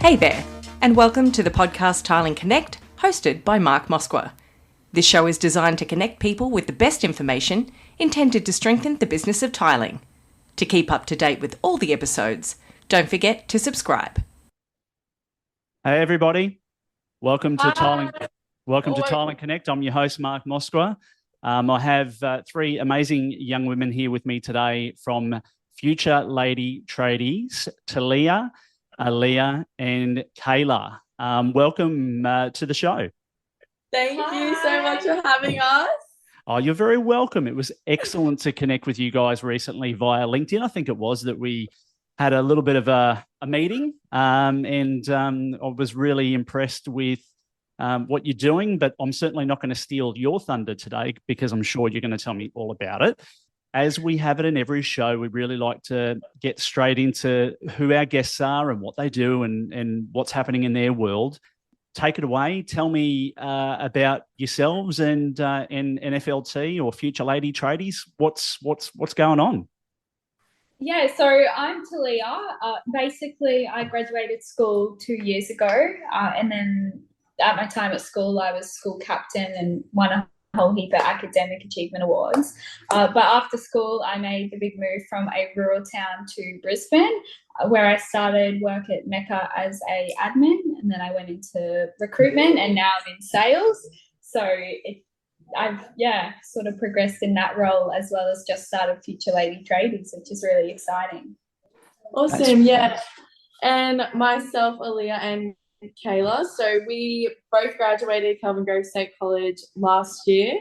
Hey there, and welcome to the podcast Tiling Connect, hosted by Mark Moskwa. This show is designed to connect people with the best information intended to strengthen the business of tiling. To keep up to date with all the episodes, don't forget to subscribe. Hey everybody, welcome to Tiling Connect. I'm your host, Mark Moskwa. I have three amazing young women here with me today from future Lady Tradies, Taleah, Aleah and Kayla. Welcome to the show. Thank you so much for having us. Oh, you're very welcome. It was excellent to connect with you guys recently via LinkedIn. I think it was that we had a little bit of a meeting and I was really impressed with what you're doing, but I'm certainly not going to steal your thunder today because I'm sure you're going to tell me all about it. As we have it in every show, we really like to get straight into who our guests are and what they do and what's happening in their world. Take it away. Tell me about yourselves and FLT or Future Lady Tradies. What's going on? Yeah, so I'm Taleah. Basically, I graduated school 2 years ago, and then at my time at school, I was school captain and won a whole heap of academic achievement awards. But after school, I made the big move from a rural town to Brisbane, where I started work at Meka as a admin, and then I went into recruitment, and now I'm in sales. So I've sort of progressed in that role, as well as just started Future Lady Tradies, which is really exciting. Awesome, yeah. And myself, Aleah, and Kayla. So we both graduated Kelvin Grove State College last year.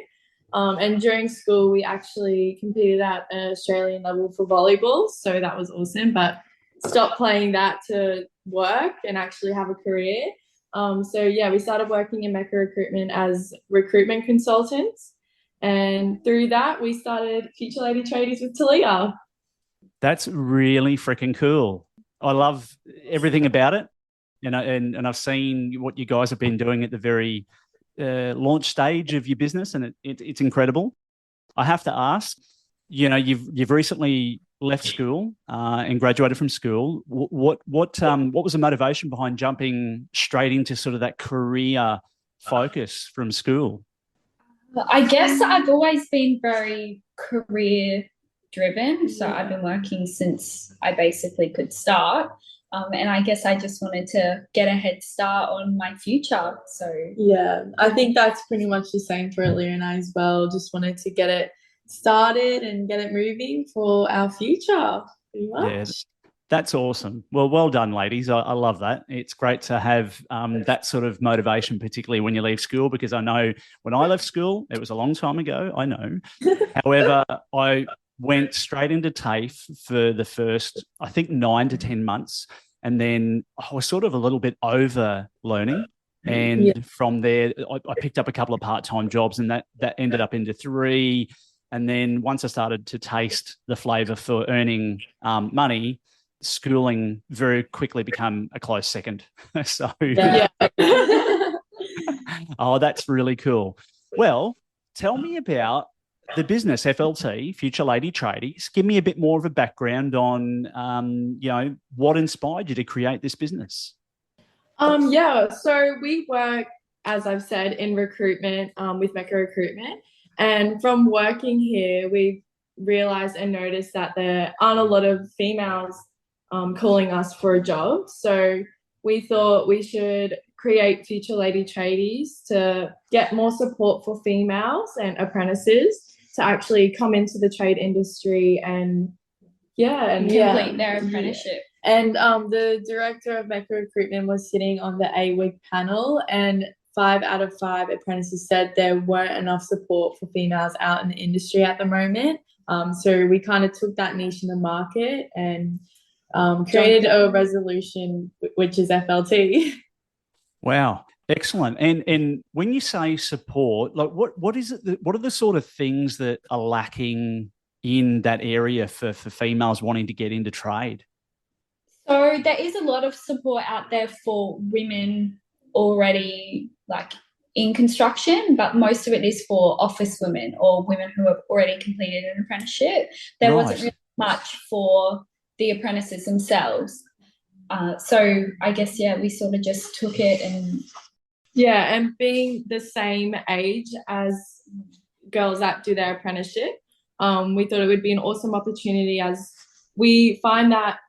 And during school, we actually competed at an Australian level for volleyball. So that was awesome, but stopped playing that to work and actually have a career. We started working in Meka Recruitment as recruitment consultants. And through that, we started Future Lady Tradies with Taleah. That's really freaking cool. I love everything about it. And I've seen what you guys have been doing at the very launch stage of your business, and it's incredible. I have to ask, you've recently left school and graduated from school. What was the motivation behind jumping straight into sort of that career focus from school? I guess I've always been very career driven. So I've been working since I basically could start. And I guess I just wanted to get a head start on my future. So yeah, I think that's pretty much the same for Aleah and I as well. Just wanted to get it started and get it moving for our future, pretty much. Yeah, that's awesome. Well done, ladies. I love that. It's great to have that sort of motivation, particularly when you leave school, because I know when I left school, it was a long time ago, I know. However, I went straight into TAFE for the first, I think, 9 to 10 months. And then I was sort of a little bit over learning. And from there, I picked up a couple of part-time jobs, and that ended up into 3. And then once I started to taste the flavour for earning money, schooling very quickly became a close second. So, oh, that's really cool. Well, tell me about the business, FLT, Future Lady Tradies. Give me a bit more of a background on, what inspired you to create this business. So we work, as I've said, in recruitment with Meka Recruitment. And from working here, we've realised and noticed that there aren't a lot of females calling us for a job. So we thought we should create Future Lady Tradies to get more support for females and apprentices to actually come into the trade industry and complete their apprenticeship. And the director of Meka Recruitment was sitting on the A-Week panel, and 5 out of 5 apprentices said there weren't enough support for females out in the industry at the moment. So we kind of took that niche in the market and created a resolution, which is FLT. Wow. Excellent. And when you say support, like what is it? What are the sort of things that are lacking in that area for females wanting to get into trade? So there is a lot of support out there for women already in construction, but most of it is for office women or women who have already completed an apprenticeship. There wasn't really much for the apprentices themselves. So I guess, we sort of just took it and... Yeah, and being the same age as girls that do their apprenticeship, we thought it would be an awesome opportunity, as we find that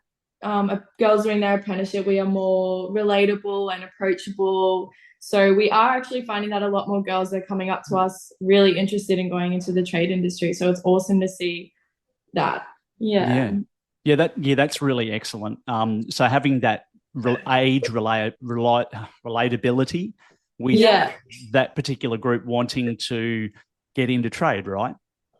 girls doing their apprenticeship, we are more relatable and approachable. So we are actually finding that a lot more girls are coming up to us really interested in going into the trade industry. So it's awesome to see that. Yeah, that's really excellent. So having that age relatability with that particular group wanting to get into trade, right?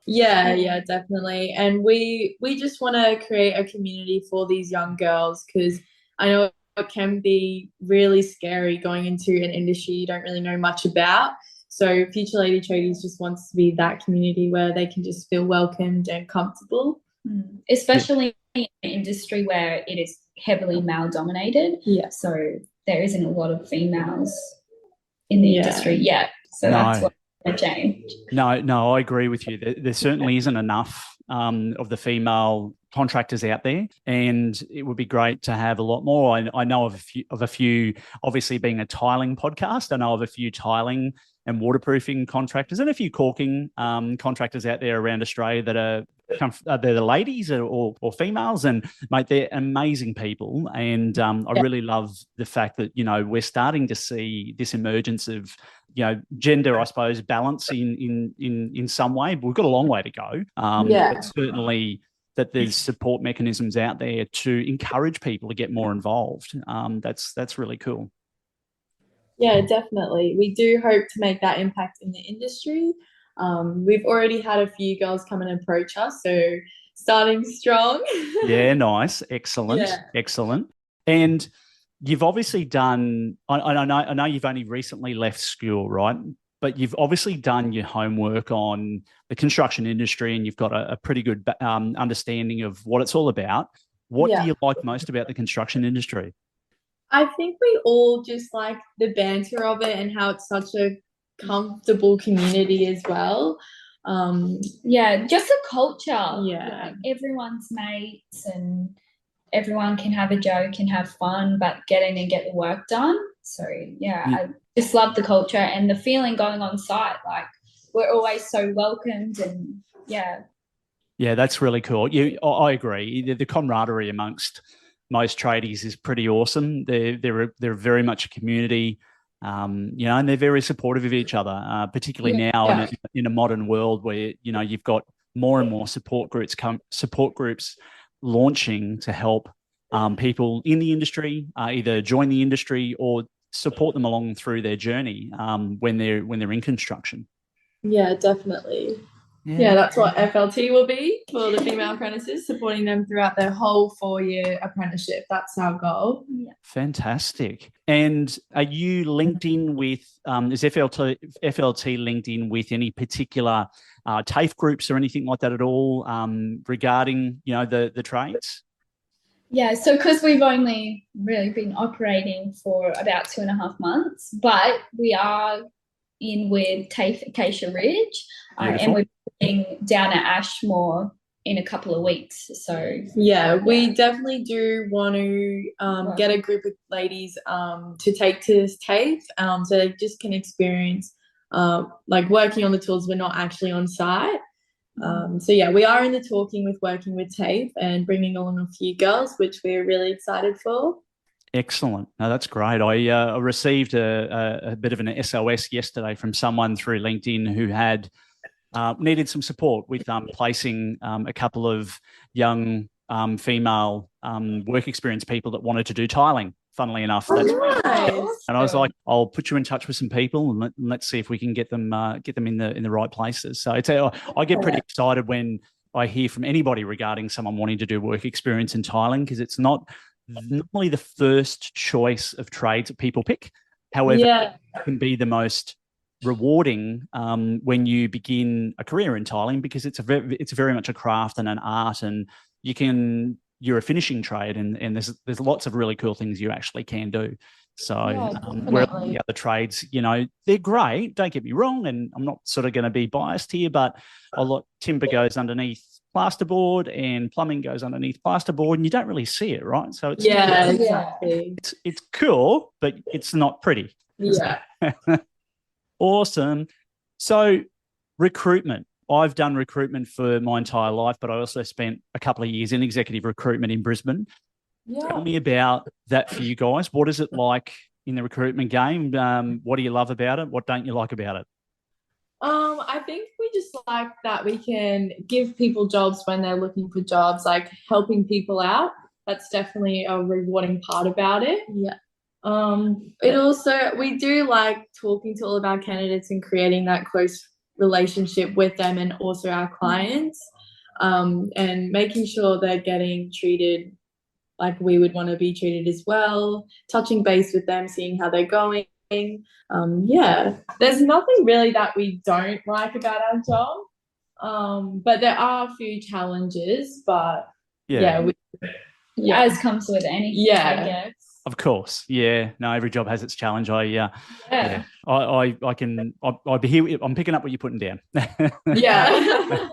Yeah, definitely. And we just want to create a community for these young girls, because I know it can be really scary going into an industry you don't really know much about. So Future Lady Tradies just wants to be that community where they can just feel welcomed and comfortable. Especially in an industry where it is heavily male dominated. Yeah. So there isn't a lot of females in the industry yet. So that's what I change. No, I agree with you. There certainly isn't enough of the female contractors out there, and it would be great to have a lot more. I know of a few, obviously being a tiling podcast, I know of a few tiling and waterproofing contractors and a few caulking contractors out there around Australia that are they're the ladies or females, and mate, they're amazing people. And I really love the fact that, you know, we're starting to see this emergence of, you know, gender, I suppose, balance in some way. We've got a long way to go. But certainly that there's support mechanisms out there to encourage people to get more involved. That's really cool. Yeah, definitely. We do hope to make that impact in the industry. We've already had a few girls come and approach us, so starting strong. Yeah, nice. Excellent. Excellent. And you've obviously done, I know you've only recently left school, right? But you've obviously done your homework on the construction industry, and you've got a pretty good understanding of what it's all about. What do you like most about the construction industry? I think we all just like the banter of it and how it's such a comfortable community as well. Just a culture. Like everyone's mates and everyone can have a joke and have fun, but get in and get the work done. So I just love the culture and the feeling going on site. Like, we're always so welcomed, and that's really cool. I agree. The camaraderie amongst most tradies is pretty awesome. They're very much a community, you know, and they're very supportive of each other, particularly now in a modern world where, you know, you've got more and more support groups launching to help people in the industry either join the industry or support them along through their journey when they're in construction. Yeah, definitely. Yeah, that's what FLT will be for the female apprentices, supporting them throughout their whole 4-year apprenticeship. That's our goal. Yeah. Fantastic. And are you linked in with, is FLT linked in with any particular TAFE groups or anything like that at all regarding, you know, the trades? Yeah, so because we've only really been operating for about 2.5 months, but we are in with TAFE Acacia Ridge, and we're putting down at Ashmore in a couple of weeks. So we definitely do want to get a group of ladies to take to TAFE, so they just can experience like working on the tools but not actually on site. We are in the talking with working with TAFE and bringing on a few girls, which we're really excited for. Excellent. No, that's great. I received a bit of an SOS yesterday from someone through LinkedIn who had needed some support with placing a couple of young female work experience people that wanted to do tiling. Funnily enough, that's nice. And I was like, I'll put you in touch with some people and let's see if we can get them in the right places. So I get pretty excited when I hear from anybody regarding someone wanting to do work experience in tiling, because it's not normally the first choice of trades that people pick. However, it can be the most rewarding when you begin a career in tiling, because it's very much a craft and an art, and you're a finishing trade, and there's lots of really cool things you actually can do. So where the other trades, you know, they're great, don't get me wrong, and I'm not sort of going to be biased here, but a lot timber goes underneath plasterboard and plumbing goes underneath plasterboard and you don't really see it, right? So it's exactly. it's cool, but it's not pretty. Yeah. Awesome. So recruitment. I've done recruitment for my entire life, but I also spent a couple of years in executive recruitment in Brisbane. Tell me about that for you guys. What is it like in the recruitment game? What do you love about it? What don't you like about it? I think we just like that we can give people jobs when they're looking for jobs, like helping people out. That's definitely a rewarding part about it. Yeah. It also, we do like talking to all of our candidates and creating that close relationship with them and also our clients, and making sure they're getting treated like we would want to be treated as well, touching base with them, seeing how they're going. Yeah, there's nothing really that we don't like about our job, but there are a few challenges, but yeah, as comes with any, I guess. Of course, yeah. No, every job has its challenge. I can. I'll be here. I'm picking up what you're putting down. Yeah.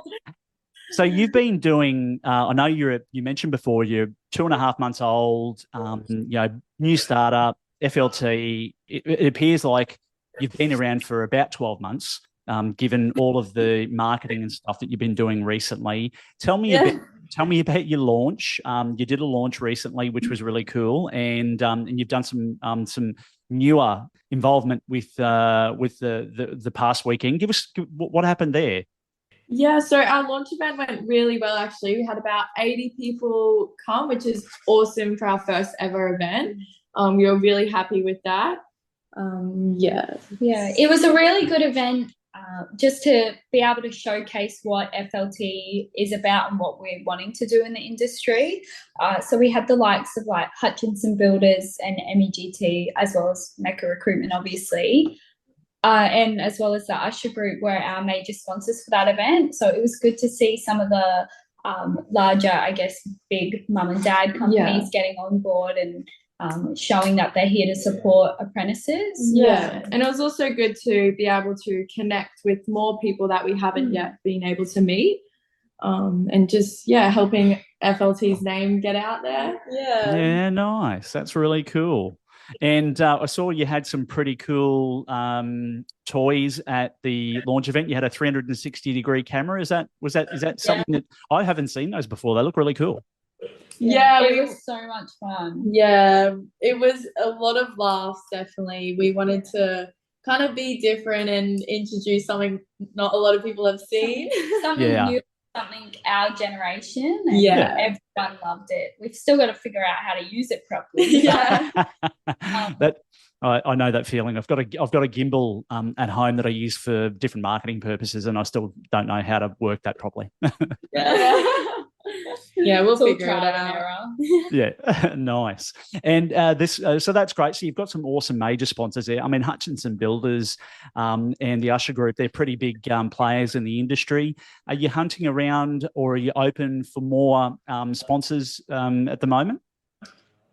So you've been doing. I know you mentioned before you're 2.5 months old. New startup, FLT. It appears like you've been around for about 12 months. Given all of the marketing and stuff that you've been doing recently, tell me about your launch. You did a launch recently, which was really cool, and you've done some newer involvement with the past weekend. Give us what happened there. Yeah, so our launch event went really well, actually. We had about 80 people come, which is awesome for our first ever event. We were really happy with that. Yeah, it was a really good event, just to be able to showcase what FLT is about and what we're wanting to do in the industry. So we had the likes of like Hutchinson Builders and MEGT, as well as Meka Recruitment, obviously. And as well as the Usher Group were our major sponsors for that event. So it was good to see some of the larger, I guess, big mum and dad companies getting on board and showing that they're here to support apprentices. Yeah, and it was also good to be able to connect with more people that we haven't yet been able to meet, and just, helping FLT's name get out there. Yeah, nice. That's really cool. And I saw you had some pretty cool toys at the launch event. You had a 360-degree camera. Is that something that I haven't seen those before? They look really cool. Yeah, it was so much fun. Yeah, it was a lot of laughs, definitely. We wanted to kind of be different and introduce something not a lot of people have seen. Something new, something our generation. And everyone loved it. We've still got to figure out how to use it properly. I know that feeling. I've got a gimbal at home that I use for different marketing purposes, and I still don't know how to work that properly. We'll figure it out. Yeah, nice. And so that's great. So you've got some awesome major sponsors there. I mean, Hutchinson Builders and the Usher Group, they're pretty big players in the industry. Are you hunting around, or are you open for more sponsors at the moment?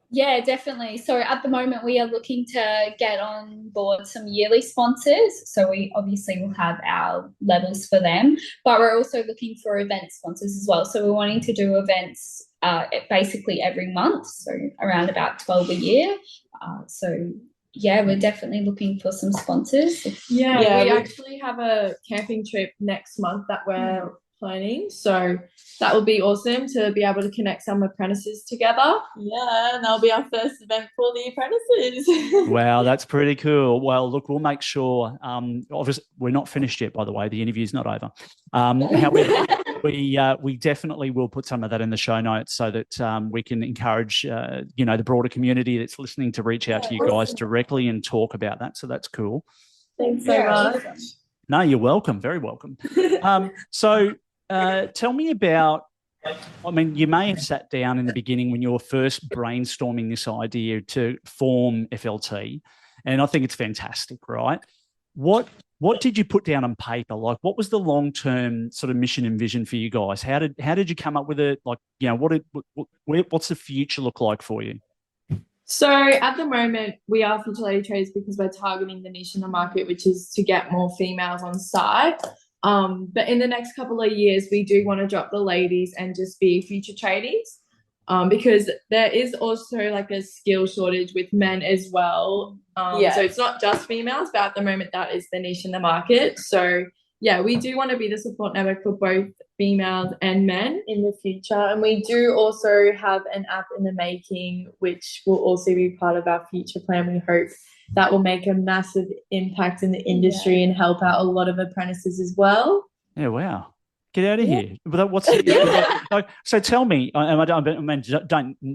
Yeah, definitely. So at the moment, we are looking to get on board some yearly sponsors. So we obviously will have our levels for them, but we're also looking for event sponsors as well. So we're wanting to do events basically every month, so around about 12 a year. We're definitely looking for some sponsors. We actually have a camping trip next month that we're planning, so that will be awesome to be able to connect some apprentices together. And that'll be our first event for the apprentices. Wow, that's pretty cool. Well, look, we'll make sure, obviously we're not finished yet, by the way, the interview's not over. However, we definitely will put some of that in the show notes so that we can encourage the broader community that's listening to reach out to you guys directly and talk about that. So that's cool. Thanks so much. No, you're welcome. Very welcome. So tell me about, I mean, you may have sat down in the beginning when you were first brainstorming this idea to form FLT, and I think it's fantastic, right? What did you put down on paper? Like, what was the long-term sort of mission and vision for you guys? How did you come up with it? Like, what's the future look like for you? So at the moment, we are Future Lady Tradies because we're targeting the niche in the market, which is to get more females on site. But in the next couple of years, we do want to drop the ladies and just be future tradies. Because there is also like a skill shortage with men as well. So it's not just females, but at the moment that is the niche in the market. So yeah, we do want to be the support network for both females and men in the future. And we do also have an app in the making, which will also be part of our future plan. We hope that will make a massive impact in the industry and help out a lot of apprentices as well. Yeah, wow. Get out of here. But what's so tell me, and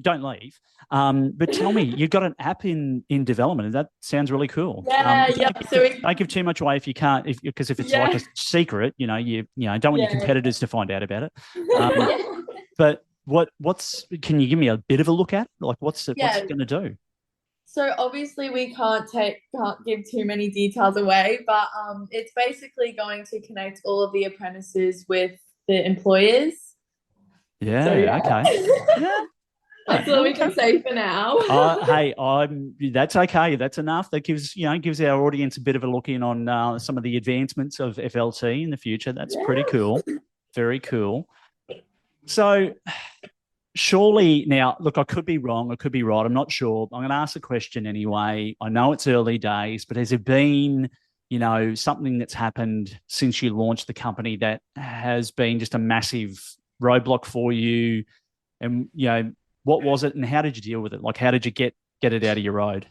don't leave. But tell me, you've got an app in development, and that sounds really cool. Don't give too much away if you can't, because if it's like a secret, you don't want your competitors to find out about it. But can you give me a bit of a look at? Like, what's it going to do? So obviously we can't give too many details away, but it's basically going to connect all of the apprentices with the employers. Okay. That's all we can say for now. Hey, that's okay. That's enough. That gives our audience a bit of a look in on some of the advancements of FLT in the future. That's pretty cool. Very cool. So surely now, look, I could be wrong. I could be right. I'm not sure. I'm going to ask a question anyway. I know it's early days, but has there been, something that's happened since you launched the company that has been just a massive roadblock for you? And, what was it and how did you deal with it? Like, how did you get it out of your road?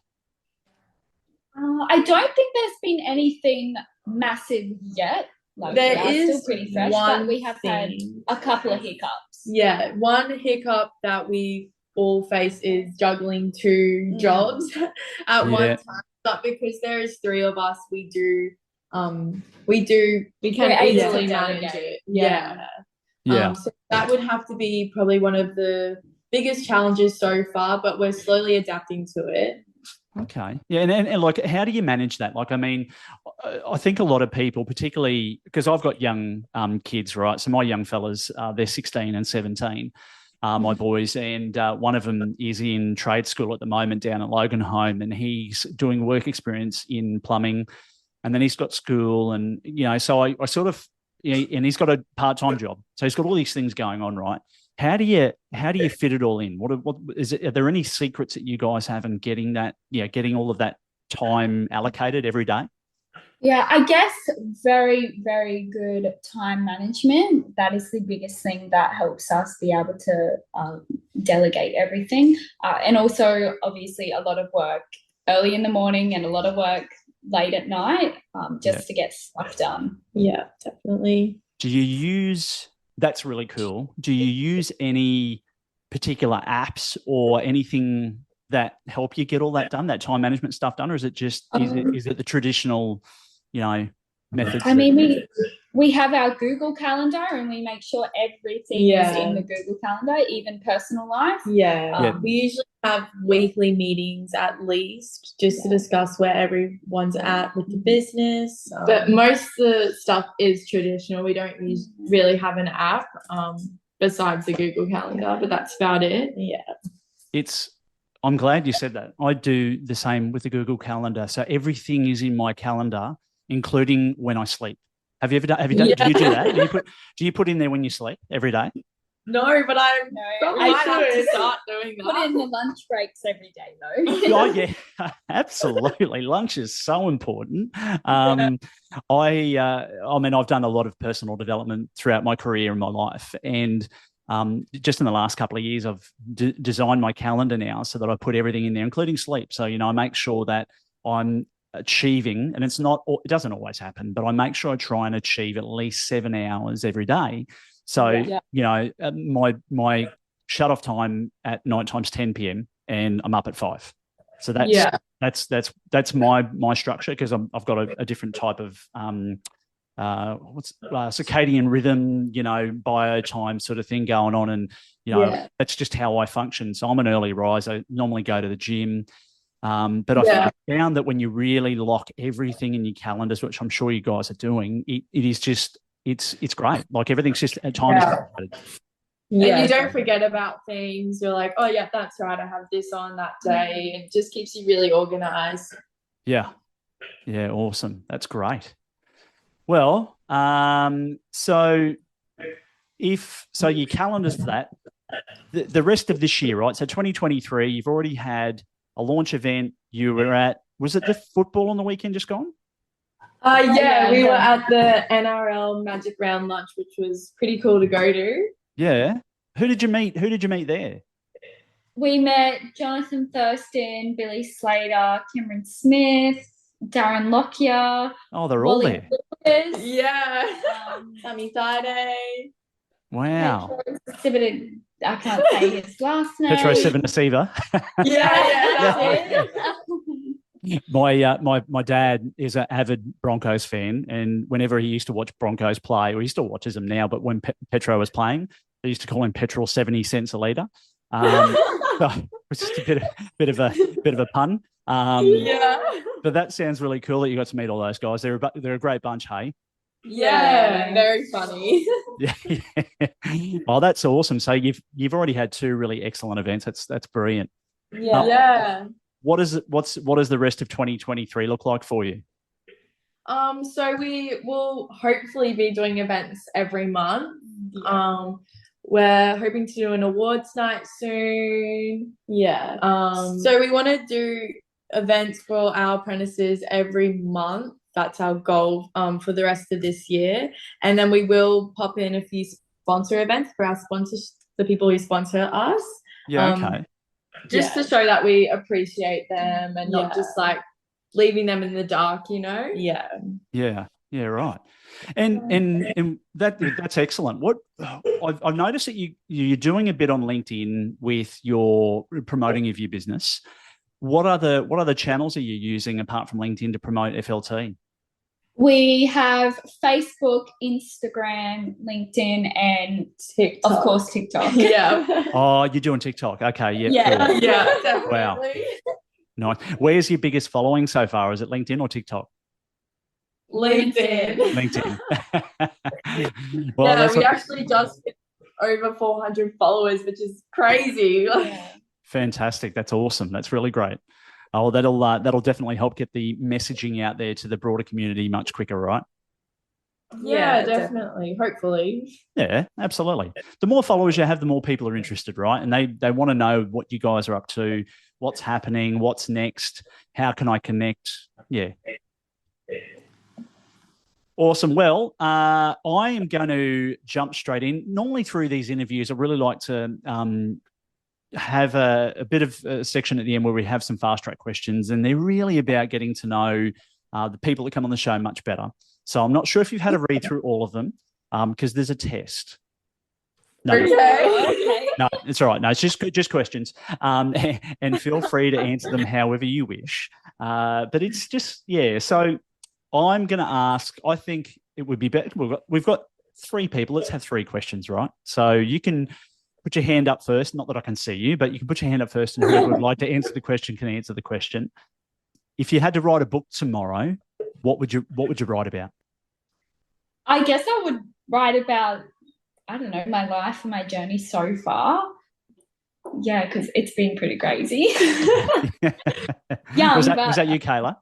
I don't think there's been anything massive yet. Like, there is still pretty fresh, but we have had a couple of hiccups. Yeah, one hiccup that we all face is juggling two jobs at one time. But because there is three of us, we can easily manage it. So that would have to be probably one of the biggest challenges so far, but we're slowly adapting to it. Okay. Yeah. And like, how do you manage that? Like, I mean, I think a lot of people, particularly because I've got young kids, right? So my young fellas, they're 16 and 17, my boys, and one of them is in trade school at the moment down at Loganholme, and he's doing work experience in plumbing, and then he's got school, and, so I sort of, and he's got a part-time job. So he's got all these things going on, right? How do you fit it all in? What is it? Are there any secrets that you guys have in getting that, getting all of that time allocated every day? Yeah, I guess very, very good time management. That is the biggest thing that helps us be able to delegate everything. And also, obviously, a lot of work early in the morning and a lot of work late at night just to get stuff done. Yeah, definitely. That's really cool. Do you use any particular apps or anything that help you get all that done, that time management stuff done, or is it just is it the traditional, methods? I mean, we have our Google Calendar, and we make sure everything is in the Google Calendar, even personal life. We usually have weekly meetings at least just to discuss where everyone's at with the business. But most of the stuff is traditional. We don't really have an app besides the Google Calendar, but that's about it. I'm glad you said that. I do the same with the Google Calendar. So everything is in my calendar, including when I sleep. Do you do that? Do you put in there when you sleep every day? No, but I might have to start doing that. Put in the lunch breaks every day, though. Oh, yeah, absolutely. Lunch is so important. I mean, I've done a lot of personal development throughout my career and my life, and just in the last couple of years, I've designed my calendar now so that I put everything in there, including sleep. So, I make sure that I'm achieving, and it doesn't always happen, but I make sure I try and achieve at least 7 hours every day. So, my shut off time at night time's 10 p.m. and I'm up at 5. So that's my structure, because I've got a different type of circadian rhythm, bio time sort of thing going on. And, that's just how I function. So I'm an early riser. I normally go to the gym. But I found that when you really lock everything in your calendars, which I'm sure you guys are doing, it is just, it's great. Like, everything's just at times. And you don't forget about things. You're like, oh yeah, that's right, I have this on that day. It just keeps you really organized. Yeah. Awesome. That's great. Well, So your calendars for that, the rest of this year, right? So 2023, you've already had a launch event. You were at, was it the football on the weekend just gone? Yeah, we were at the NRL Magic Round lunch, which was pretty cool to go to. Yeah. Who did you meet? Who did you meet there? We met Jonathan Thurston, Billy Slater, Cameron Smith, Darren Lockyer. Oh, they're all there. Lewis, Yeah. Sammy Friday. Wow. I can't say his last name. Petro Sevenasiva. Yeah. My dad is an avid Broncos fan, and whenever he used to watch Broncos play, or he still watches them now, but when Petro was playing, they used to call him Petrol 70 cents a litre. So it's just a bit of a pun. But that sounds really cool that you got to meet all those guys. They're a great bunch, hey? Yeah, very funny. Yeah. Oh, that's awesome. So you've already had 2 really excellent events. That's brilliant. Yeah. What does the rest of 2023 look like for you? So we will hopefully be doing events every month. We're hoping to do an awards night soon. Yeah. So we want to do events for our apprentices every month. That's our goal for the rest of this year. And then we will pop in a few sponsor events for our sponsors, the people who sponsor us. Yeah, okay. Just to show that we appreciate them and not just like leaving them in the dark, you know? Yeah. Yeah, right. And that's excellent. What I've noticed that you're doing a bit on LinkedIn with your promoting of your business. What other channels are you using apart from LinkedIn to promote FLT? We have Facebook, Instagram, LinkedIn, and TikTok. Of course TikTok. Yeah. Oh, you're doing TikTok. Okay, yeah. Cool. Yeah, definitely. Wow. Nice. Where's your biggest following so far? Is it LinkedIn or TikTok? LinkedIn. Well, we actually just hit over 400 followers, which is crazy. Yeah. Fantastic. That's awesome. That's really great. Oh, that'll definitely help get the messaging out there to the broader community much quicker, right? Yeah, definitely. Hopefully. Yeah, absolutely. The more followers you have, the more people are interested, right? And they want to know what you guys are up to, what's happening, what's next, how can I connect? Yeah. Awesome. Well, I am going to jump straight in. Normally through these interviews, I really like to have a bit of a section at the end where we have some fast track questions, and they're really about getting to know the people that come on the show much better. So I'm not sure if you've had a read through all of them because there's a test. No, Okay. no, it's all right. No, it's just questions, and feel free to answer them however you wish. But it's just So I'm going to ask. I think it would be better. We've got 3 people. Let's have 3 questions, right? So you can put your hand up first. Not that I can see you, but you can put your hand up first, and whoever would like to answer the question can answer the question. If you had to write a book tomorrow, what would you write about? I guess I would write about, I don't know, my life and my journey so far. Yeah, because it's been pretty crazy. Was that you, Kayla?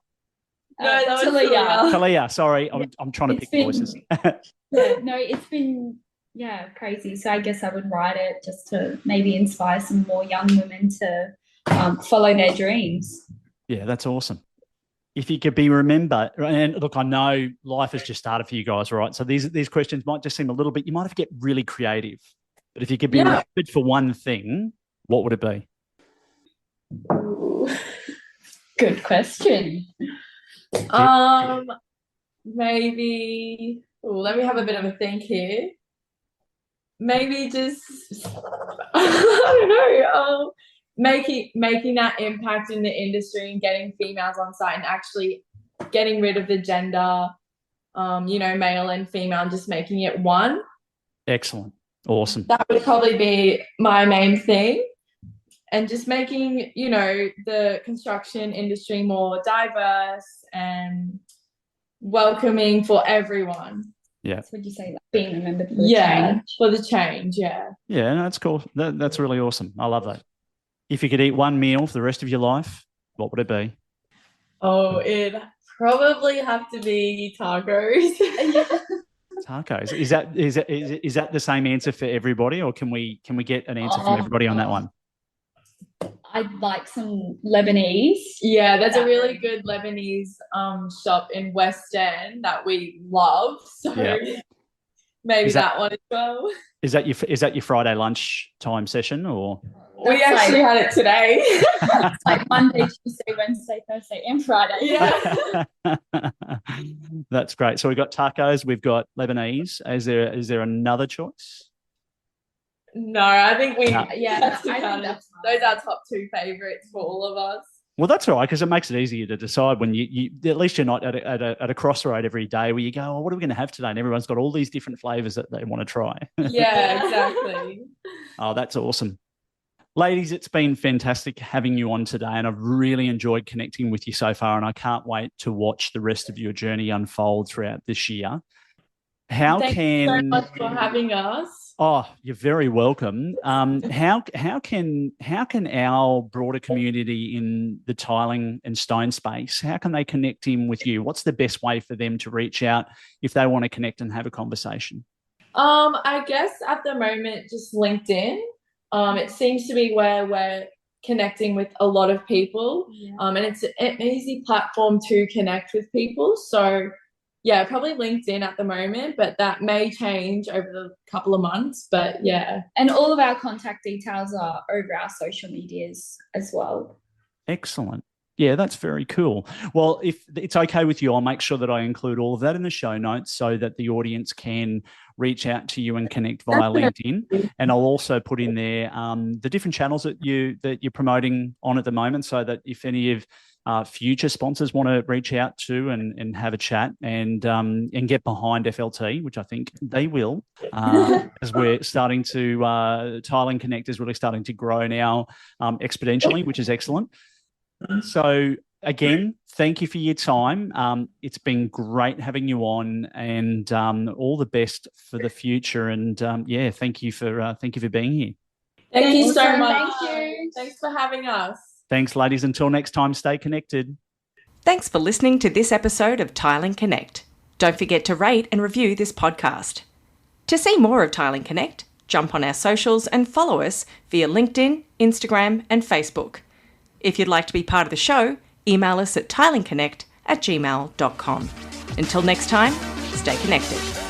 No, that was Taleah. Taleah, sorry, I'm trying to pick voices. It's been crazy. So I guess I would write it just to maybe inspire some more young women to follow their dreams. Yeah, that's awesome. If you could be remembered, and look, I know life has just started for you guys, right? So these questions might just seem a little bit, you might have to get really creative. But if you could be remembered for one thing, what would it be? Good question. Maybe let me have a bit of a think here. Maybe just I don't know. Making that impact in the industry and getting females on site and actually getting rid of the gender, male and female, and just making it one. Excellent. Awesome. That would probably be my main thing. And just making, the construction industry more diverse and welcoming for everyone. Yeah. Would you say that? Being remembered for the change? For the change, yeah. Yeah, no, that's cool. That's really awesome. I love that. If you could eat one meal for the rest of your life, what would it be? Oh, it'd probably have to be tacos. Tacos. Is that the same answer for everybody, or can we get an answer from everybody on that one? I'd like some Lebanese. Yeah, there's a really good Lebanese shop in West End that we love. So maybe that one as well. Is that your Friday lunch time session, or? We actually had it today. It's like Monday, Tuesday, Wednesday, Thursday, and Friday. Yeah. That's great. So we've got tacos, we've got Lebanese. Is there another choice? No, I think we I think those are our top two favourites for all of us. Well, that's all right, because it makes it easier to decide when you at least you're not at a crossroad every day where you go, oh, what are we going to have today? And everyone's got all these different flavours that they want to try. Yeah, exactly. Oh, that's awesome. Ladies, it's been fantastic having you on today, and I've really enjoyed connecting with you so far, and I can't wait to watch the rest of your journey unfold throughout this year. Thank you so much for having us. Oh, you're very welcome. How can our broader community in the tiling and stone space, how can they connect in with you? What's the best way for them to reach out if they want to connect and have a conversation? I guess at the moment, just LinkedIn. It seems to be where we're connecting with a lot of people, and it's an easy platform to connect with people. So, yeah, probably LinkedIn at the moment, but that may change over the couple of months. But yeah, and all of our contact details are over our social medias as well. Excellent. Yeah, that's very cool. Well, if it's okay with you, I'll make sure that I include all of that in the show notes so that the audience can reach out to you and connect via LinkedIn. And I'll also put in there the different channels that you're promoting on at the moment, so that if any of future sponsors want to reach out to and have a chat and get behind FLT, which I think they will, as we're starting to Tiling Connect is really starting to grow now exponentially, which is excellent. So again, thank you for your time. It's been great having you on, and all the best for the future. And thank you for being here. Thank you so much. Thank you. Thanks for having us. Thanks, ladies. Until next time, stay connected. Thanks for listening to this episode of Tiling Connect. Don't forget to rate and review this podcast. To see more of Tiling Connect, jump on our socials and follow us via LinkedIn, Instagram, and Facebook. If you'd like to be part of the show, email us at tilingconnect@gmail.com. Until next time, stay connected.